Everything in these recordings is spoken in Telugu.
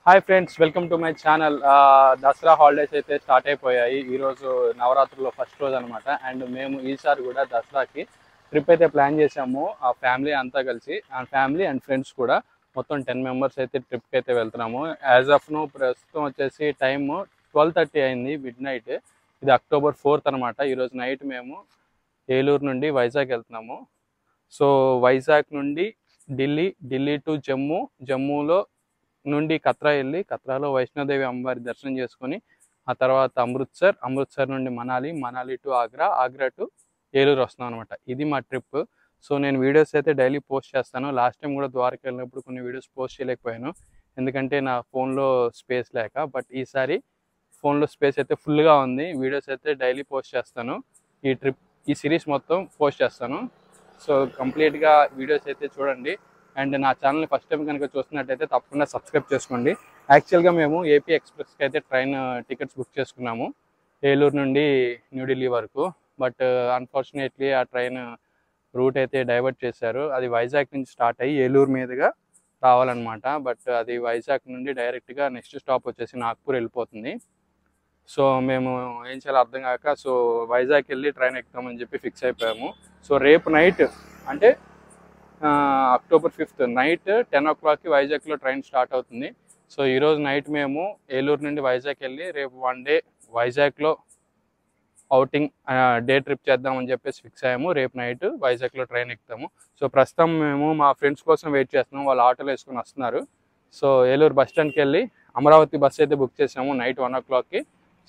Hi friends, welcome to my channel. Dasara holidays అయితే స్టార్ట్ అయిపోయాయి. ఈరోజు నవరాత్రుల్లో ఫస్ట్ రోజు అనమాట. అండ్ మేము ఈసారి కూడా దసరాకి ట్రిప్ అయితే ప్లాన్ చేసాము. ఆ ఫ్యామిలీ అంతా కలిసి, ఆ ఫ్యామిలీ అండ్ ఫ్రెండ్స్ కూడా మొత్తం 10 మెంబర్స్ అయితే ట్రిప్కి అయితే వెళ్తున్నాము. యాజ్ ఆఫ్ నో ప్రస్తుతం వచ్చేసి టైము 12:30 అయింది, మిడ్ నైట్. ఇది October 4th అనమాట. ఈరోజు నైట్ మేము ఏలూరు నుండి వైజాగ్ వెళ్తున్నాము. సో వైజాగ్ నుండి ఢిల్లీ టు జమ్మూలో నుండి కత్రా వెళ్ళి కత్రాలో వైష్ణోదేవి అమ్మవారి దర్శనం చేసుకొని ఆ తర్వాత అమృత్సర్ నుండి మనాలి టు ఆగ్రా టు ఏలూరు వస్తున్నాం అనమాట. ఇది మా ట్రిప్. సో నేను వీడియోస్ అయితే డైలీ పోస్ట్ చేస్తాను. లాస్ట్ టైం కూడా ద్వారకా వెళ్ళినప్పుడు కొన్ని వీడియోస్ పోస్ట్ చేయలేకపోయాను, ఎందుకంటే నా ఫోన్లో స్పేస్ లేక. బట్ ఈసారి ఫోన్లో స్పేస్ అయితే ఫుల్గా ఉంది. వీడియోస్ అయితే డైలీ పోస్ట్ చేస్తాను. ఈ సిరీస్ మొత్తం పోస్ట్ చేస్తాను. సో కంప్లీట్గా వీడియోస్ అయితే చూడండి. అండ్ నా ఛానల్ని ఫస్ట్ టైం కనుక చూస్తున్నట్టయితే తప్పకుండా సబ్స్క్రైబ్ చేసుకోండి. యాక్చువల్గా మేము ఏపీ ఎక్స్ప్రెస్కి అయితే ట్రైన్ టికెట్స్ బుక్ చేసుకున్నాము ఏలూరు నుండి న్యూఢిల్లీ వరకు. బట్ అన్ఫార్చునేట్లీ ఆ ట్రైన్ రూట్ అయితే డైవర్ట్ చేశారు. అది వైజాగ్ నుంచి స్టార్ట్ అయ్యి ఏలూరు మీదుగా రావాలన్నమాట. బట్ అది వైజాగ్ నుండి డైరెక్ట్గా నెక్స్ట్ స్టాప్ వచ్చేసి నాగ్పూర్ వెళ్ళిపోతుంది. సో మేము ఏం చేయాలో అర్థం కాక సో వైజాగ్ వెళ్ళి ట్రైన్ ఎక్కుతామని చెప్పి ఫిక్స్ అయిపోయాము. సో రేపు నైట్ అంటే October 5th నైట్ 10 o'clockకి వైజాగ్లో ట్రైన్ స్టార్ట్ అవుతుంది. సో ఈరోజు నైట్ మేము ఏలూరు నుండి వైజాగ్ వెళ్ళి రేపు 1 day వైజాగ్లో అవుటింగ్ డే ట్రిప్ చేద్దామని చెప్పేసి ఫిక్స్ అయ్యాము. రేపు నైట్ వైజాగ్లో ట్రైన్ ఎక్కుతాము. సో ప్రస్తుతం మేము మా ఫ్రెండ్స్ కోసం వెయిట్ చేస్తున్నాము. వాళ్ళు ఆటోలో వేసుకొని వస్తున్నారు. సో ఏలూరు బస్ స్టాండ్కి వెళ్ళి అమరావతి బస్ అయితే బుక్ చేసాము నైట్ 1 o'clockకి.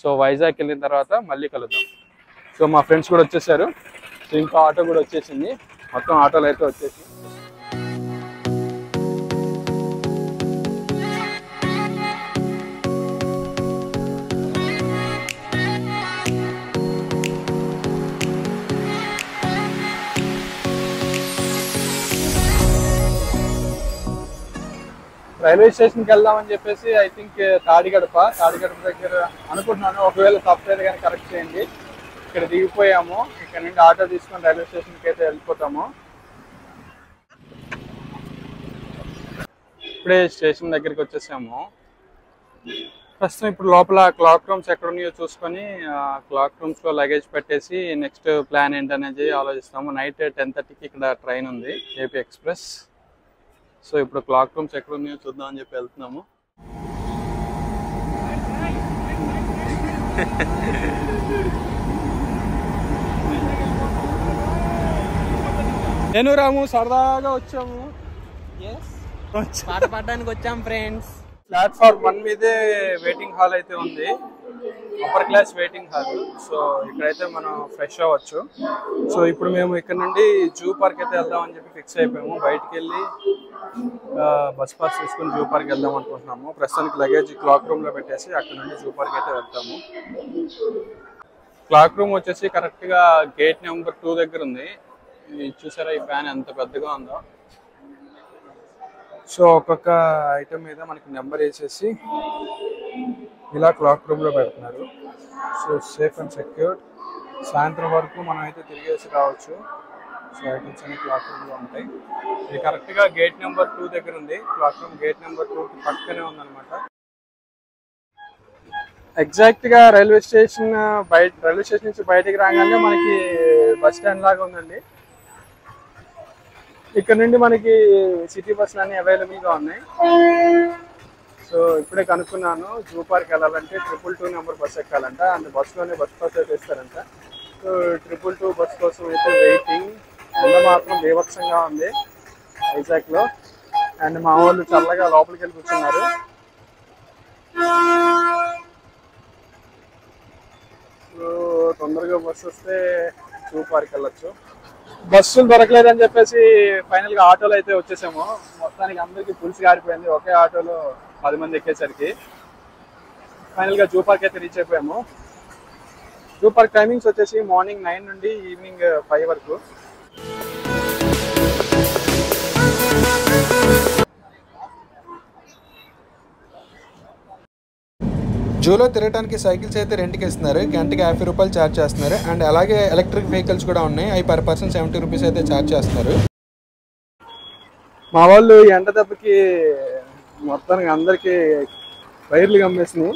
సో వైజాగ్ వెళ్ళిన తర్వాత మళ్ళీ కలుద్దాం. సో మా ఫ్రెండ్స్ కూడా వచ్చేసారు. సో ఇంకో ఆటో కూడా వచ్చేసింది. మొత్తం ఆటోలు అయితే వచ్చేసి రైల్వే స్టేషన్కి వెళ్దామని చెప్పేసి ఐ థింక్ తాడిగడప దగ్గర అనుకుంటున్నాను. ఒకవేళ తప్పలేదు కానీ కరెక్ట్ చేయండి. ఇక్కడ దిగిపోయాము. ఇక్కడ నుండి ఆటో తీసుకొని రైల్వే స్టేషన్కి అయితే వెళ్ళిపోతాము. ఇప్పుడే స్టేషన్ దగ్గరికి వచ్చేసాము. ప్రస్తుతం ఇప్పుడు లోపల క్లాక్ రూమ్స్ ఎక్కడ ఉన్నాయో చూసుకొని క్లాక్ రూమ్స్లో లగేజ్ పెట్టేసి నెక్స్ట్ ప్లాన్ ఏంటనేది ఆలోచిస్తాము. నైట్ 10:30కి ఇక్కడ ట్రైన్ ఉంది ఏపీ ఎక్స్ప్రెస్. సో ఇప్పుడు క్లాక్ రూమ్స్ ఎక్కడ ఉన్నాయో చూద్దామని చెప్పి వెళ్తున్నాము. నేను రాము సరదాగా వచ్చాము. పాట పాడడానికి వచ్చాం ఫ్రెండ్స్. ప్లాట్ఫామ్ 1 మీదే వెయిటింగ్ హాల్ అయితే ఉంది, upper class waiting hall. So ఇక్కడైతే మనం ఫ్రెష్ అవ్వచ్చు. సో ఇప్పుడు మేము ఇక్కడ నుండి జూ పార్క్ అయితే వెళ్దామని చెప్పి ఫిక్స్ అయిపోయాము. బయటికి వెళ్ళి బస్ పాస్ తీసుకుని జూ పార్క్ వెళ్దాం అనుకుంటున్నాము. ప్రస్తుతానికి లగేజ్ క్లాక్ రూమ్లో పెట్టేసి అక్కడ నుండి జూ పార్క్ అయితే వెళ్తాము. క్లాక్ రూమ్ వచ్చేసి కరెక్ట్గా గేట్ నెంబర్ 2 దగ్గర ఉంది. చూసారా ఈ ఫ్యాన్ ఎంత పెద్దగా ఉందో. సో ఒక్కొక్క ఐటమ్ మీద మనకి నెంబర్ వేసేసి ఇలా క్లాక్ రూమ్లో పెడుతున్నారు. So safe and secured. సాయంత్రం వరకు మనం అయితే తిరిగేసి రావచ్చు. సో ఐటమ్స్ అన్ని క్లాక్ రూమ్లో ఉంటాయి. ఇది కరెక్ట్గా గేట్ నెంబర్ 2 దగ్గర ఉంది. క్లాక్ రూమ్ గేట్ నెంబర్ 2కి పక్కనే ఉందన్నమాట. ఎగ్జాక్ట్గా రైల్వే స్టేషన్ నుంచి బయటికి రాగానే మనకి బస్ స్టాండ్ లాగా ఉందండి. ఇక్కడ నుండి మనకి సిటీ బస్సులు అన్నీ అవైలబుల్గా ఉన్నాయి. సో ఇప్పుడే కనుక్కున్నాను, జూ పార్క్ వెళ్ళాలంటే 222 నెంబర్ బస్ ఎక్కాలంట. అండ్ బస్సులోనే బస్ పాస్ అయితే ఇస్తారంట. సో 222 బస్ కోసం అయితే వెయిటింగ్. ఎండ మాత్రం బీభత్సంగా ఉంది వైజాగ్లో. అండ్ మా వాళ్ళు చల్లగా లోపలికి వెళ్ళి కూర్చున్నారు. సో తొందరగా బస్సు వస్తే జూ పార్క్ వెళ్ళొచ్చు. బస్సులు దొరకలేదని చెప్పేసి ఫైనల్గా ఆటోలో అయితే వచ్చేసాము. మొత్తానికి అందరికీ పులిసి గారిపోయింది. ఒకే ఆటోలో 10 మంది ఎక్కేసరికి ఫైనల్గా జూ పార్క్ అయితే రీచ్ అయిపోయాము. జూ పార్క్ టైమింగ్స్ వచ్చేసి మార్నింగ్ 9 నుండి ఈవినింగ్ 5 వరకు. జూలో తిరగడానికి సైకిల్స్ అయితే రెంట్కి ఇస్తున్నారు. గంటకి 50 రూపాయలు ఛార్జ్ చేస్తున్నారు. అండ్ అలాగే ఎలక్ట్రిక్ వెహికల్స్ కూడా ఉన్నాయి. అవి పర్ పర్సన్ 70 రూపీస్ అయితే ఛార్జ్ చేస్తున్నారు. మా వాళ్ళు ఎండ దెబ్బకి మొత్తానికి అందరికీ వైర్లు కమ్మేసినాయి.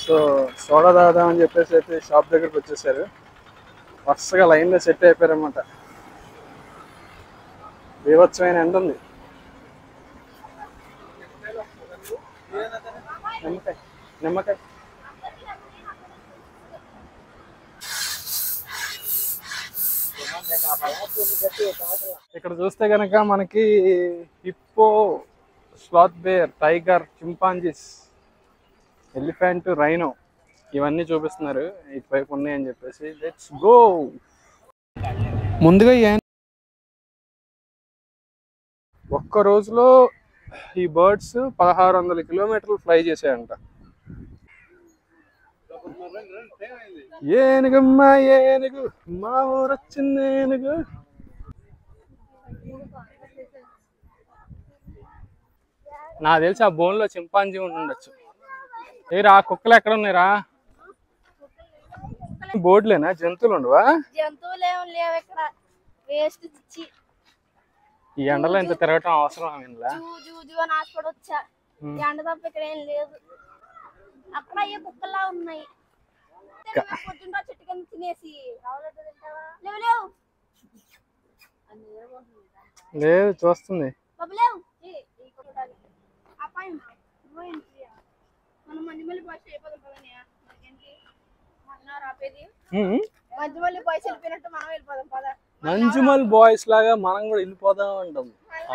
సో సోడా తాగుదామని చెప్పేసి అయితే షాప్ దగ్గరకు వచ్చేసారు. వరుసగా లైన్లో సెట్ అయిపోయారన్నమాట. బీభత్సమైన ఎండ ఉంది. నిమ్మకాయ నిమ్మకాయ ఇక్కడ చూస్తే కనుక మనకి hippo, sloth bear, tiger, chimpanzees, elephant, rhino ఇవన్నీ చూపిస్తున్నారు. ఇటువైపు ఉన్నాయని చెప్పేసి లెట్స్ గో. ముందుగా ఒక్క రోజులో ఈ బర్డ్స్ 1600 కిలోమీటర్లు ఫ్లై చేసాయంట. ఏనుగమ్మా ఏనుగు, మా ఊరొచ్చింది ఏనుగు. నాకు తెలిసి ఆ బోన్లో చింపాంజీ ఉండొచ్చు. ఏరా కుక్కలు ఎక్కడ ఉన్నాయిరా? బోర్డులేనా? జంతువులు ఉండవా? ఈ ఎండలో ఇంత తిరగటం అవసరం. లేదు చూస్తుంది. మంజుమల్ బాయ్స్ లాగా మనం కూడా వెళ్ళిపోదాం అంటాం.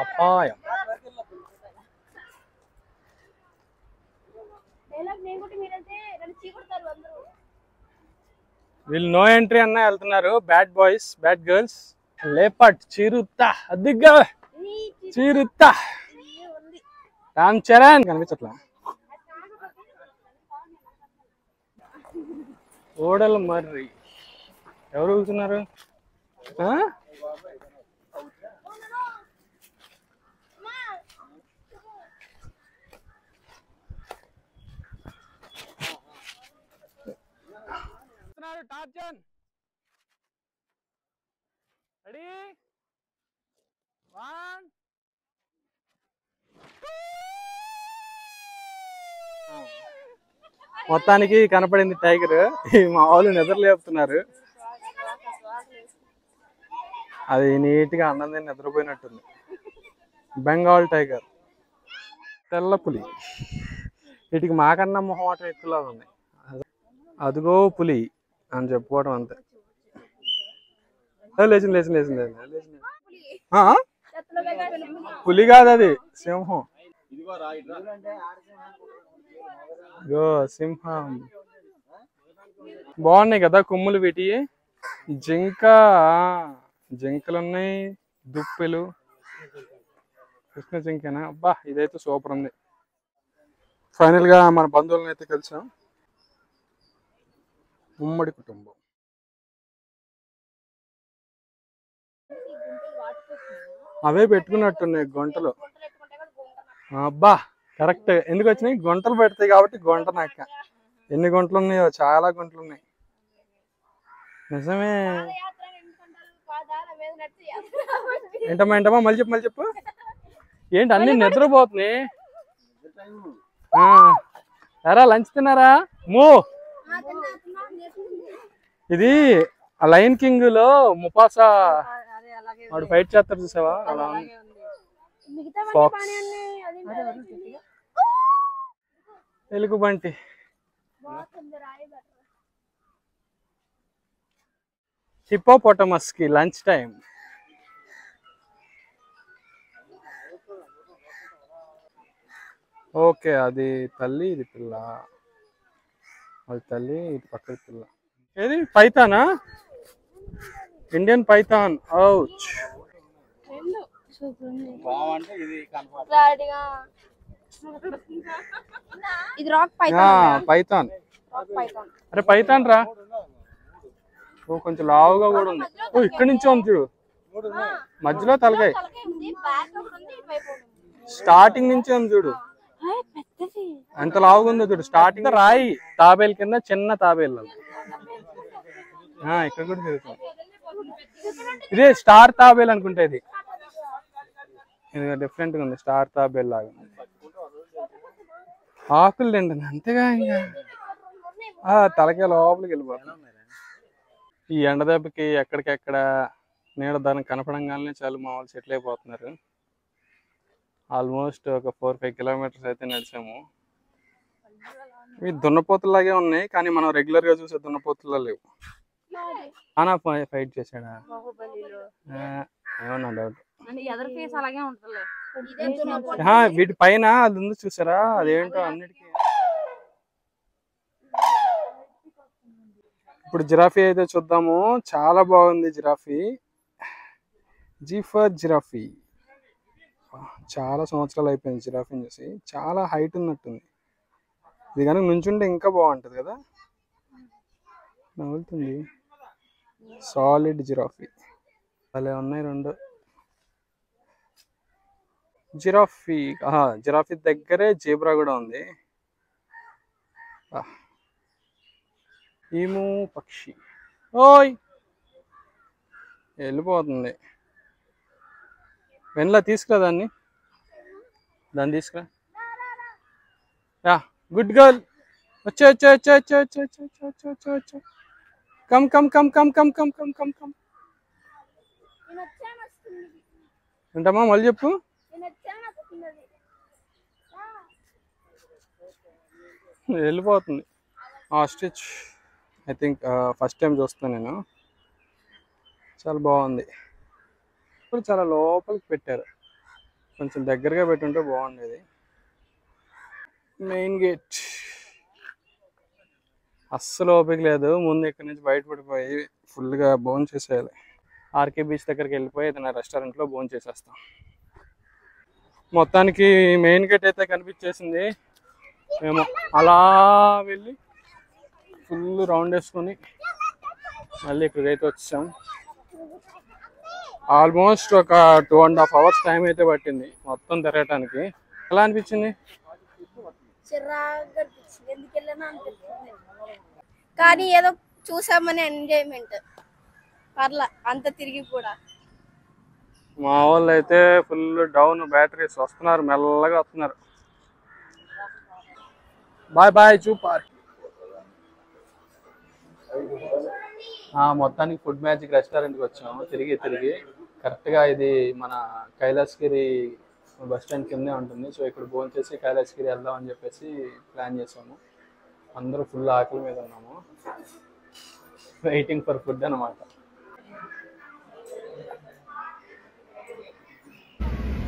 అపాయం. వీళ్ళు నో ఎంట్రీ అన్న వెళ్తున్నారు. Bad boys, bad girls. Leopard చిరుత్తా, అదిగా చిరుత్తా. రామ్ చరణ్ కనిపించట్లా. ఓడల మర్రి ఎవరు వెళ్తున్నారు? టార్జన్ రెడీ 1 మొత్తానికి కనపడింది టైగర్. మా వాళ్ళు నిద్రలేపుతున్నారు. అది నీట్ గా అన్నం తిని నిద్రపోయినట్టుంది. బెంగాల్ టైగర్, తెల్ల పులి. వీటికి మాకన్నా మొహమాటం ఎక్కువలా ఉంది. అదిగో పులి అని చెప్పుకోవడం అంతే. లేచింది లేచింది లేచింది లేచింది. పులి కాదు అది, సింహం. గో సింహం. బాగున్నాయి కదా కొమ్ములు వీటి. జింకలు ఉన్నాయి, దుప్పెలు. కృష్ణ జింకేనా? అబ్బా ఇదైతే సూపర్ ఉంది. ఫైనల్ గా మన బంధువులను అయితే కలిసాం. ఉమ్మడి కుటుంబం. అవే పెట్టుకున్నట్టున్నాయి గొంటలు. అబ్బా కరెక్ట్. ఎందుకు వచ్చినాయి? గొంటలు పెడతాయి కాబట్టి గొంట నక్క. ఎన్ని గొంటలు ఉన్నాయో, చాలా గొంటలు ఉన్నాయి. నిజమే. ఏంటమ్మా మళ్ళీ చెప్పు. ఏంటి అన్ని నిద్రపోతున్నాయి? ఎరా లంచ్ తిన్నారా? ఇది లయన్ కింగ్ లో ముఫాసా వాడు ఫైట్ చేస్తారు చూసావా? అలా ఫాక్స్, ఎలుగుబంటి. హిప్పోపోటమస్ కి లంచ్ టైం. ఓకే అది తల్లి, ఇది పిల్ల. అది తల్లి, ఇది పక్కన పిల్ల. ఏది పైథానా? Indian python. ఔచ్. పైథాన్. అరే పైథాన్ రా. ఓ కొంచెం లావుగా కూడా ఉంది. ఓ ఇక్కడి నుంచే ఉంది చూడు, మధ్యలో తలకాయ. స్టార్టింగ్ నుంచే ఉంది చూడు, ఎంత లావుగా ఉందో చూడు. స్టార్టింగ్ రాయి తాబేలు కింద చిన్న తాబేలు. ఇక్కడ కూడా తిరుగుతుంది. ఇదే స్టార్ తాబేలు అనుకుంటే. ఇది డిఫరెంట్ గా ఉంది, స్టార్ తాబేలు లాగా. ఆకులు తింటుంది అంతేగా. ఇంకా తలకే లోపలికి వెళ్ళిపోతుంది. ఈ ఎండ దెబ్బకి ఎక్కడికెక్కడ నీడ దానికి కనపడంగానే చాలు మామూలు సెటిల్ అయిపోతున్నారు. ఆల్మోస్ట్ ఒక 4-5 కిలోమీటర్స్ అయితే నడిచాము. ఇవి దున్నపోతులాగే ఉన్నాయి, కానీ మనం రెగ్యులర్గా చూసే దున్నపోతులా లేవు. ఆనా ఫైట్ చేశాడా ఏమన్నా డౌట్. వీటి పైన అది ఉంది చూసారా, అదేంటో అన్నిటికీ. ఇప్పుడు జిరాఫీ అయితే చూద్దాము. చాలా బాగుంది జిరాఫీ. జీఫర్ జిరాఫీ. చాలా సంవత్సరాలు అయిపోయింది జిరాఫీని చూసి. చాలా హైట్ ఉన్నట్టుంది. ఇది కనుక నుంచుంటే ఇంకా బాగుంటుంది కదా. నవ్వుతుంది. Solid giraffe. భలే ఉన్నాయి రెండు. జిరాఫీ జిరాఫీ దగ్గరే జీబ్రా కూడా ఉంది. ఈము పక్షి. ఓయ్ వెళ్ళిపోతుంది. వెనలా తీసుకురా దాన్ని తీసుకురా. Good girl. వచ్చే వచ్చే వచ్చే వచ్చే వచ్చే వచ్చే వచ్చే వచ్చే వచ్చే. Come come come come come come come come come. ఏంటమ్మా మళ్ళీ చెప్పు. వెళ్ళిపోతుంది. Ostrich I think first time చూస్తాను నేను. చాలా బాగుంది. ఇప్పుడు చాలా లోపలికి పెట్టారు. కొంచెం దగ్గరగా పెట్టుంటే బాగుండేది. మెయిన్ గేట్ అస్సలు ఓపిక లేదు. ముందు ఇక్కడ నుంచి బయటపడిపోయి ఫుల్గా భోజనం చేసేయాలి. ఆర్కే బీచ్ దగ్గరికి వెళ్ళిపోయి ఏదైనా రెస్టారెంట్లో భోజనం చేసేస్తాం. మొత్తానికి మెయిన్ గేట్ అయితే కనిపించేసింది. మేము అలా వెళ్ళి ఫుల్ రౌండ్ వేసుకొని మళ్ళీ ఇక్కడికైతే వచ్చాం. ఆల్మోస్ట్ ఒక 2.5 hours టైం అయితే పట్టింది మొత్తం తిరగటానికి. ఎలా అనిపించింది? కానీ ఏదో చూసామని ఎంజాయ్మెంట్. పర్లా అంత తిరిగి కూడా. మా వాళ్ళు అయితే ఫుల్ డౌన్ బ్యాటరీస్ వస్తున్నారు, మెల్లగా వస్తున్నారు. బాయ్ బాయ్ చూపార్. మొత్తానికి ఫుడ్ మ్యాజిక్ రెస్టారెంట్కి వచ్చాము. తిరిగి కరెక్ట్గా ఇది మన కైలాసగిరి బస్ స్టాండ్ కిందే ఉంటుంది. సో ఇక్కడ భోజనం చేసి కైలాసగిరి వెళ్దాం అని చెప్పేసి ప్లాన్ చేసాము. అందరూ ఫుల్ ఆకలి మీద ఉన్నాము. వెయిటింగ్ ఫర్ ఫుడ్ అనమాట.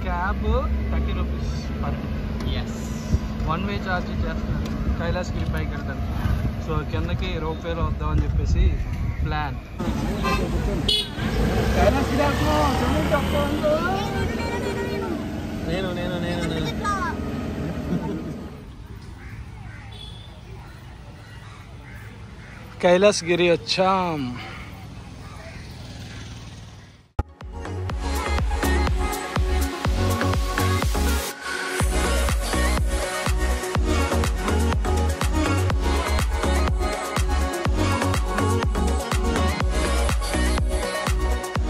Cab 30 rupees per. One way charge చేస్తున్నారు కైలాసగిరి పైకి వెళ్తాను. సో కిందకి రోప్ వేలో వద్దామని చెప్పేసి ప్లాన్. కైలాసగిరి వచ్చాం.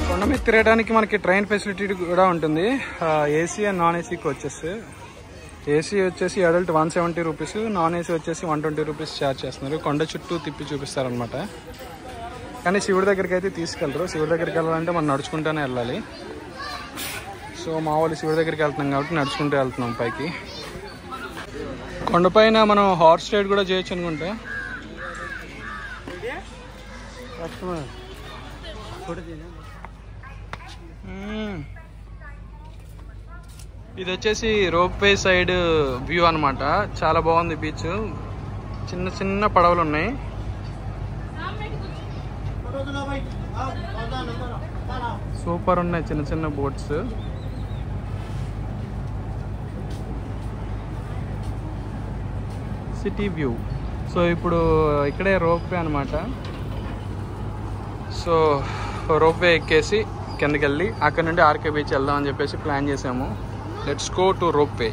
కొండ మీద తిరగడానికి మనకి ట్రైన్ ఫెసిలిటీ కూడా ఉంటుంది. AC and non AC coaches. AC వచ్చేసి అడల్ట్ 170 రూపీస్, నాన్ ఏసీ వచ్చేసి 120 రూపీస్ ఛార్జ్ చేస్తున్నారు. కొండ చుట్టూ తిప్పి చూపిస్తారనమాట. కానీ శివుడి దగ్గరికి అయితే తీసుకెళ్ళరు. శివుడి దగ్గరికి వెళ్ళాలంటే మనం నడుచుకుంటూనే వెళ్ళాలి. సో మా వాళ్ళు శివుడి దగ్గరికి వెళ్తున్నాం కాబట్టి నడుచుకుంటూ వెళ్తున్నాం పైకి. కొండపైన మనం హార్స్ రైడ్ కూడా చేయొచ్చు అనుకుంటా. ఇది వచ్చేసి రోప్ వే సైడ్ వ్యూ అనమాట. చాలా బాగుంది బీచ్. చిన్న చిన్న పడవలు ఉన్నాయి. సూపర్ ఉన్నాయి చిన్న చిన్న బోట్స్. City view. సో ఇప్పుడు ఇక్కడే రోప్ వే అనమాట. సో రోప్ వే ఎక్కేసి కిందకి వెళ్ళి అక్కడ నుండి ఆర్కే బీచ్ వెళ్దాం అని చెప్పేసి ప్లాన్ చేసాము. Let's go to rope way.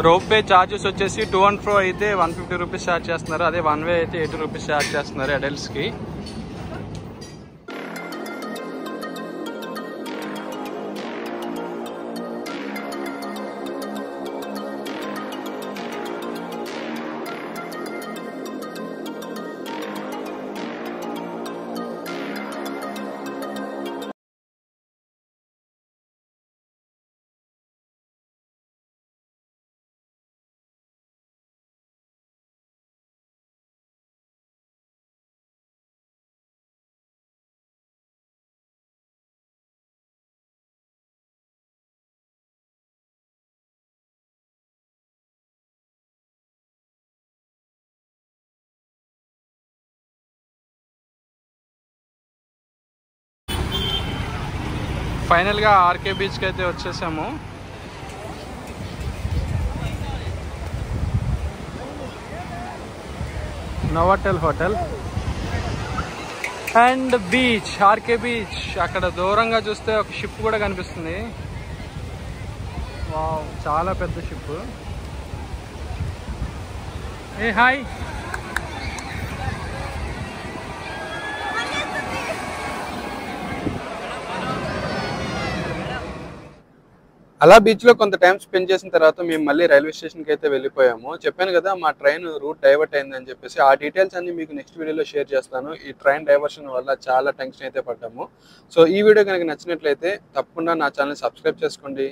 Rope way charges వచ్చేసి 2 and fro అయితే 150 రూపీస్ ఛార్జ్ చేస్తున్నారు. అదే వన్ వే అయితే 80 రూపీస్ ఛార్జ్ చేస్తున్నారు అడల్ట్స్కి. ఫైనల్గా ఆర్కే బీచ్కి అయితే వచ్చేసాము. Novotel hotel and beach, RK beach. అక్కడ దూరంగా చూస్తే ఒక షిప్ కూడా కనిపిస్తుంది. వావ్, చాలా పెద్ద షిప్. ఏ హాయ్. అలా బీచ్లో కొంత టైం స్పెండ్ చేసిన తర్వాత మేము మళ్ళీ రైల్వే స్టేషన్కి అయితే వెళ్ళిపోయాము. చెప్పాను కదా మా ట్రైన్ రూట్ డైవర్ట్ అయిందని చెప్పేసి. ఆ డీటెయిల్స్ అన్ని మీకు నెక్స్ట్ వీడియోలో షేర్ చేస్తాను. ఈ ట్రైన్ డైవర్షన్ వల్ల చాలా టెన్షన్ అయితే పడ్డాము. సో ఈ వీడియో కనుక నచ్చినట్లయితే తప్పకుండా నా ఛానల్ సబ్స్క్రైబ్ చేసుకోండి.